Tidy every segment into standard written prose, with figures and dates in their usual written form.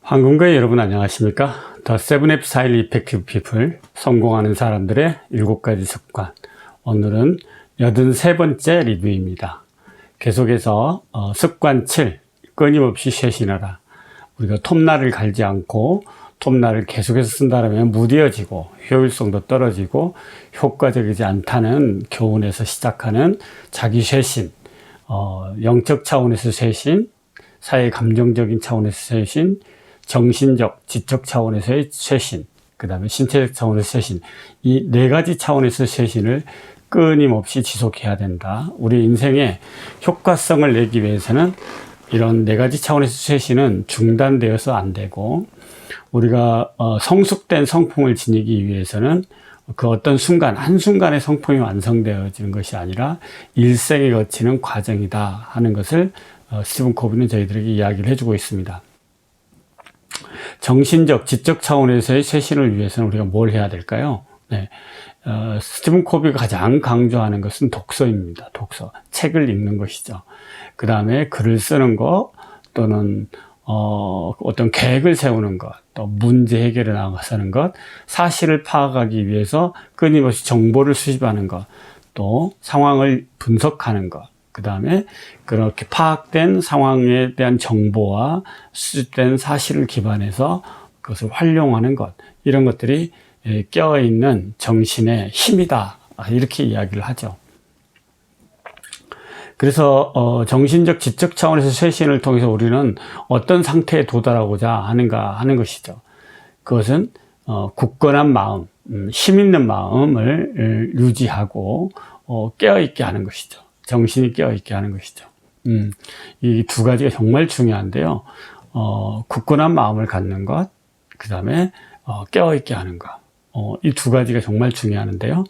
황금거의 여러분 안녕하십니까? 더 세븐 스타일 이펙티브 피플 성공하는 사람들의 7가지 습관. 오늘은 83번째 리뷰입니다. 계속해서 습관 7 끊임없이 쇄신하라. 우리가 톱날을 갈지 않고 톱날을 계속해서 쓴다면 무뎌지고 효율성도 떨어지고 효과적이지 않다는 교훈에서 시작하는 자기 쇄신, 영적 차원에서 쇄신, 사회 감정적인 차원에서 쇄신, 정신적, 지적 차원에서의 쇄신, 그 다음에 신체적 차원에서 쇄신, 이 4가지 차원에서 쇄신을 끊임없이 지속해야 된다. 우리 인생의 효과성을 내기 위해서는 이런 4가지 차원에서 쇄신은 중단되어서 안 되고, 우리가 성숙된 성품을 지니기 위해서는 그 어떤 순간, 한순간에 성품이 완성되어지는 것이 아니라 일생에 거치는 과정이다 하는 것을 스티븐 코비는 저희들에게 이야기를 해주고 있습니다. 정신적, 지적 차원에서의 쇄신을 위해서는 우리가 뭘 해야 될까요? 네. 스티븐 코비가 가장 강조하는 것은 독서입니다. 독서. 책을 읽는 것이죠. 그 다음에 글을 쓰는 것, 또는, 어떤 계획을 세우는 것, 또 문제 해결에 나가서는 것, 사실을 파악하기 위해서 끊임없이 정보를 수집하는 것, 또 상황을 분석하는 것, 그 다음에 그렇게 파악된 상황에 대한 정보와 수집된 사실을 기반해서 그것을 활용하는 것, 이런 것들이 깨어있는 정신의 힘이다, 이렇게 이야기를 하죠. 그래서 정신적, 지적 차원에서 쇄신을 통해서 우리는 어떤 상태에 도달하고자 하는가 하는 것이죠. 그것은 굳건한 마음, 힘 있는 마음을 유지하고 깨어있게 하는 것이죠. 정신이 깨어있게 하는 것이죠. 이 2가지가 정말 중요한데요. 굳건한 마음을 갖는 것, 그 다음에 깨어있게 하는 것. 이 2가지가 정말 중요한데요.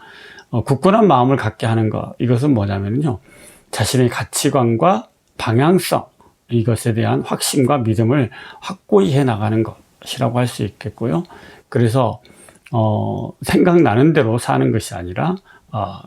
굳건한 마음을 갖게 하는 것, 이것은 뭐냐면요, 자신의 가치관과 방향성, 이것에 대한 확신과 믿음을 확고히 해 나가는 것이라고 할 수 있겠고요. 그래서 생각나는 대로 사는 것이 아니라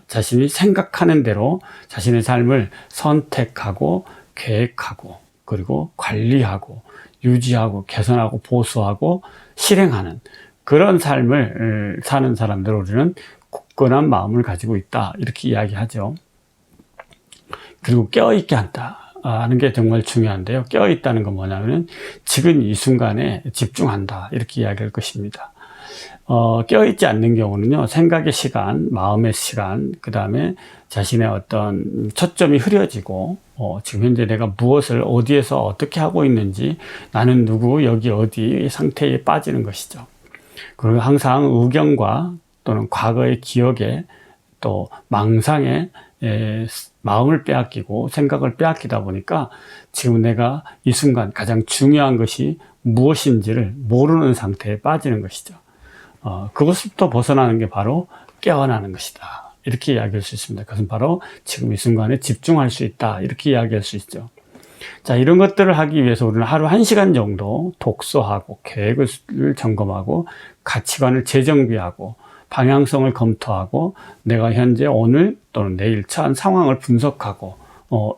자신이 생각하는 대로 자신의 삶을 선택하고 계획하고 그리고 관리하고 유지하고 개선하고 보수하고 실행하는 그런 삶을 사는 사람들, 우리는 굳건한 마음을 가지고 있다, 이렇게 이야기하죠. 그리고 깨어있게 한다 하는 게 정말 중요한데요. 깨어있다는 건 뭐냐면은 지금 이 순간에 집중한다, 이렇게 이야기할 것입니다. 깨어있지 않는 경우는요, 생각의 시간, 마음의 시간, 그 다음에 자신의 어떤 초점이 흐려지고, 지금 현재 내가 무엇을 어디에서 어떻게 하고 있는지, 나는 누구, 여기 어디 상태에 빠지는 것이죠. 그리고 항상 의견과 또는 과거의 기억에 또 망상에 마음을 빼앗기고 생각을 빼앗기다 보니까 지금 내가 이 순간 가장 중요한 것이 무엇인지를 모르는 상태에 빠지는 것이죠. 그것부터 벗어나는 게 바로 깨어나는 것이다, 이렇게 이야기할 수 있습니다. 그것은 바로 지금 이 순간에 집중할 수 있다, 이렇게 이야기할 수 있죠. 자, 이런 것들을 하기 위해서 우리는 하루 1시간 정도 독서하고 계획을 점검하고 가치관을 재정비하고 방향성을 검토하고 내가 현재 오늘 또는 내일 처한 상황을 분석하고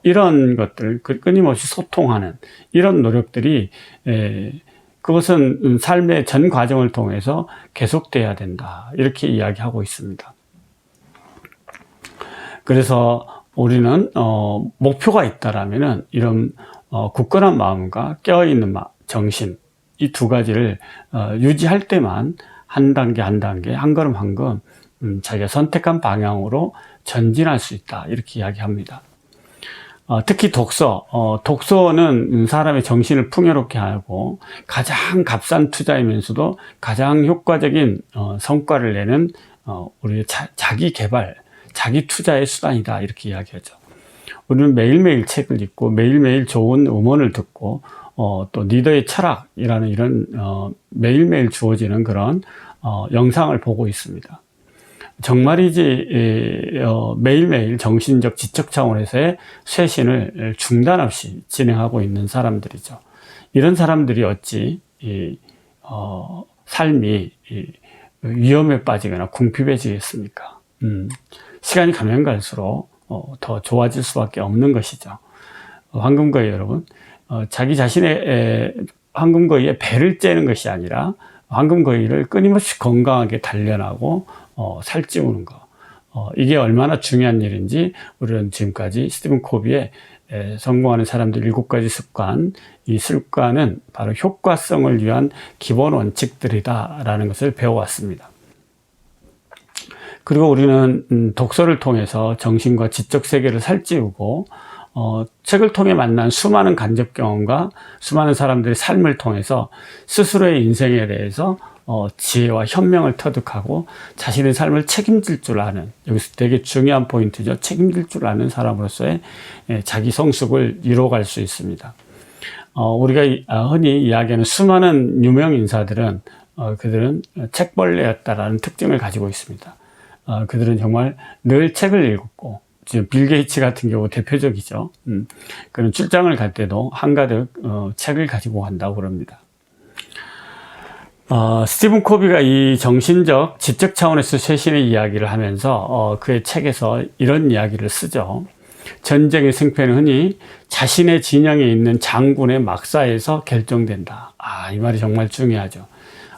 이런 것들, 끊임없이 소통하는 이런 노력들이 그것은 삶의 전 과정을 통해서 계속돼야 된다, 이렇게 이야기하고 있습니다. 그래서 우리는 목표가 있다라면은 이런 굳건한 마음과 깨어있는 정신, 이 2가지를 유지할 때만 한 단계 한 단계, 한 걸음 한 걸음 자기가 선택한 방향으로 전진할 수 있다, 이렇게 이야기합니다. 특히 독서는 사람의 정신을 풍요롭게 하고 가장 값싼 투자이면서도 가장 효과적인 성과를 내는 우리의 자기 개발, 자기 투자의 수단이다, 이렇게 이야기하죠. 우리는 매일매일 책을 읽고 매일매일 좋은 음원을 듣고 또 리더의 철학이라는 이런 매일매일 주어지는 그런 영상을 보고 있습니다. 정말이지 매일매일 정신적, 지적 차원에서의 쇄신을 중단 없이 진행하고 있는 사람들이죠. 이런 사람들이 어찌 삶이 위험에 빠지거나 궁핍해지겠습니까? 시간이 가면 갈수록 더 좋아질 수밖에 없는 것이죠. 황금거의 여러분, 자기 자신의 황금거위의 배를 째는 것이 아니라 황금거위를 끊임없이 건강하게 단련하고 살찌우는 거. 이게 얼마나 중요한 일인지 우리는 지금까지 스티븐 코비의 성공하는 사람들 7가지 습관, 이 습관은 바로 효과성을 위한 기본 원칙들이다라는 것을 배워왔습니다. 그리고 우리는 독서를 통해서 정신과 지적 세계를 살찌우고 책을 통해 만난 수많은 간접 경험과 수많은 사람들의 삶을 통해서 스스로의 인생에 대해서 지혜와 현명을 터득하고 자신의 삶을 책임질 줄 아는, 여기서 되게 중요한 포인트죠. 책임질 줄 아는 사람으로서의 자기 성숙을 이뤄갈 수 있습니다. 우리가 흔히 이야기하는 수많은 유명 인사들은 그들은 책벌레였다라는 특징을 가지고 있습니다. 그들은 정말 늘 책을 읽었고, 지금 빌 게이츠 같은 경우 대표적이죠. 그런 출장을 갈 때도 한가득 책을 가지고 간다고 그럽니다. 스티븐 코비가 이 정신적, 지적 차원에서 쇄신의 이야기를 하면서 그의 책에서 이런 이야기를 쓰죠. 전쟁의 승패는 흔히 자신의 진영에 있는 장군의 막사에서 결정된다. 이 말이 정말 중요하죠.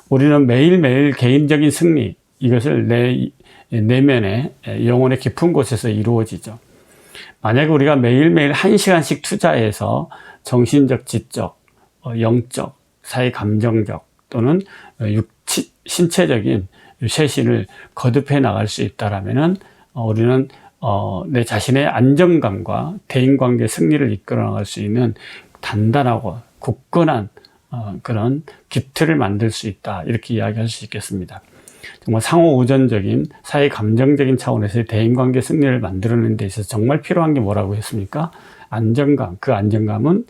우리는 매일매일 개인적인 승리, 이것을 내 내면의 영혼의 깊은 곳에서 이루어지죠. 만약에 우리가 매일매일 1시간씩 투자해서 정신적, 지적, 영적, 사회 감정적 또는 신체적인 쇄신을 거듭해 나갈 수 있다라면은 우리는 내 자신의 안정감과 대인관계 승리를 이끌어 나갈 수 있는 단단하고 굳건한 그런 기틀을 만들 수 있다, 이렇게 이야기할 수 있겠습니다. 정말 상호우전적인 사회 감정적인 차원에서의 대인관계 승리를 만들어내는 데 있어서 정말 필요한 게 뭐라고 했습니까? 안정감. 그 안정감은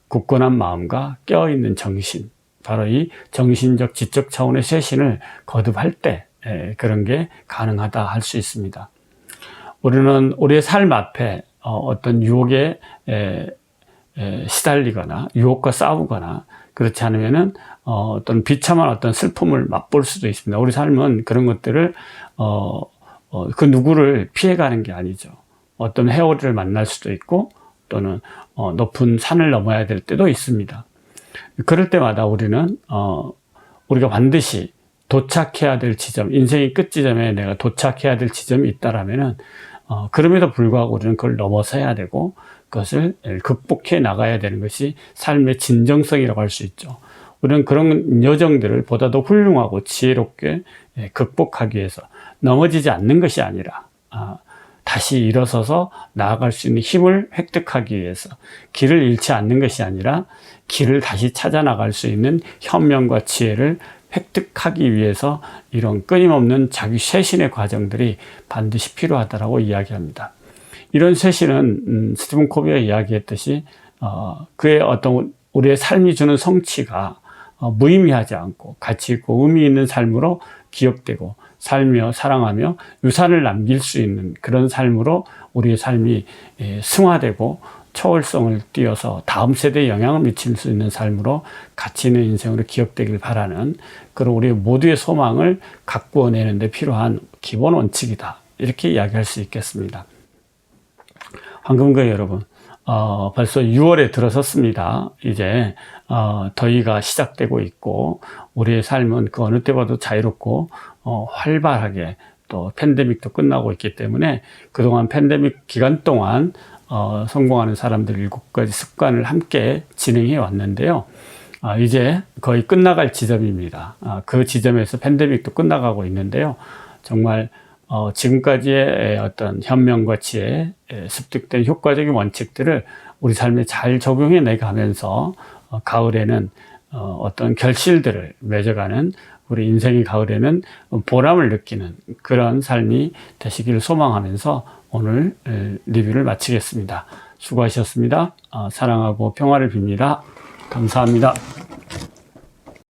굳건한 마음과 깨어있는 정신, 바로 이 정신적 지적 차원의 쇄신을 거듭할 때 그런 게 가능하다 할 수 있습니다. 우리는 우리의 삶 앞에 어떤 유혹에 시달리거나 유혹과 싸우거나 그렇지 않으면은 어떤 비참한 어떤 슬픔을 맛볼 수도 있습니다. 우리 삶은 그런 것들을 그 누구를 피해가는 게 아니죠. 어떤 해오리를 만날 수도 있고 또는 높은 산을 넘어야 될 때도 있습니다. 그럴 때마다 우리는 우리가 반드시 도착해야 될 지점, 인생의 끝 지점에 내가 도착해야 될 지점이 있다라면은 그럼에도 불구하고 우리는 그걸 넘어서야 되고 그것을 극복해 나가야 되는 것이 삶의 진정성이라고 할 수 있죠. 우리는 그런 여정들을 보다 더 훌륭하고 지혜롭게 극복하기 위해서 넘어지지 않는 것이 아니라 다시 일어서서 나아갈 수 있는 힘을 획득하기 위해서 길을 잃지 않는 것이 아니라 길을 다시 찾아 나갈 수 있는 현명과 지혜를 획득하기 위해서 이런 끊임없는 자기 쇄신의 과정들이 반드시 필요하다고 이야기합니다. 이런 쇄신은 스티븐 코비가 이야기했듯이 그의 어떤 우리의 삶이 주는 성취가 무의미하지 않고 가치 있고 의미 있는 삶으로 기억되고 살며 사랑하며 유산을 남길 수 있는 그런 삶으로 우리의 삶이 승화되고 초월성을 띄어서 다음 세대에 영향을 미칠 수 있는 삶으로 가치 있는 인생으로 기억되길 바라는 그런 우리 모두의 소망을 가꾸어내는 데 필요한 기본 원칙이다, 이렇게 이야기할 수 있겠습니다. 황금거위 여러분, 벌써 6월에 들어섰습니다. 이제 더위가 시작되고 있고 우리의 삶은 그 어느 때보다도 자유롭고 활발하게 또 팬데믹도 끝나고 있기 때문에 그동안 팬데믹 기간 동안 성공하는 사람들 7가지 습관을 함께 진행해 왔는데요. 이제 거의 끝나갈 지점입니다. 그 지점에서 팬데믹도 끝나가고 있는데요. 정말 지금까지의 어떤 현명과 지혜, 습득된 효과적인 원칙들을 우리 삶에 잘 적용해 내가면서 가을에는 어떤 결실들을 맺어가는 우리 인생의 가을에는 보람을 느끼는 그런 삶이 되시기를 소망하면서 오늘 리뷰를 마치겠습니다. 수고하셨습니다. 사랑하고 평화를 빕니다. 감사합니다.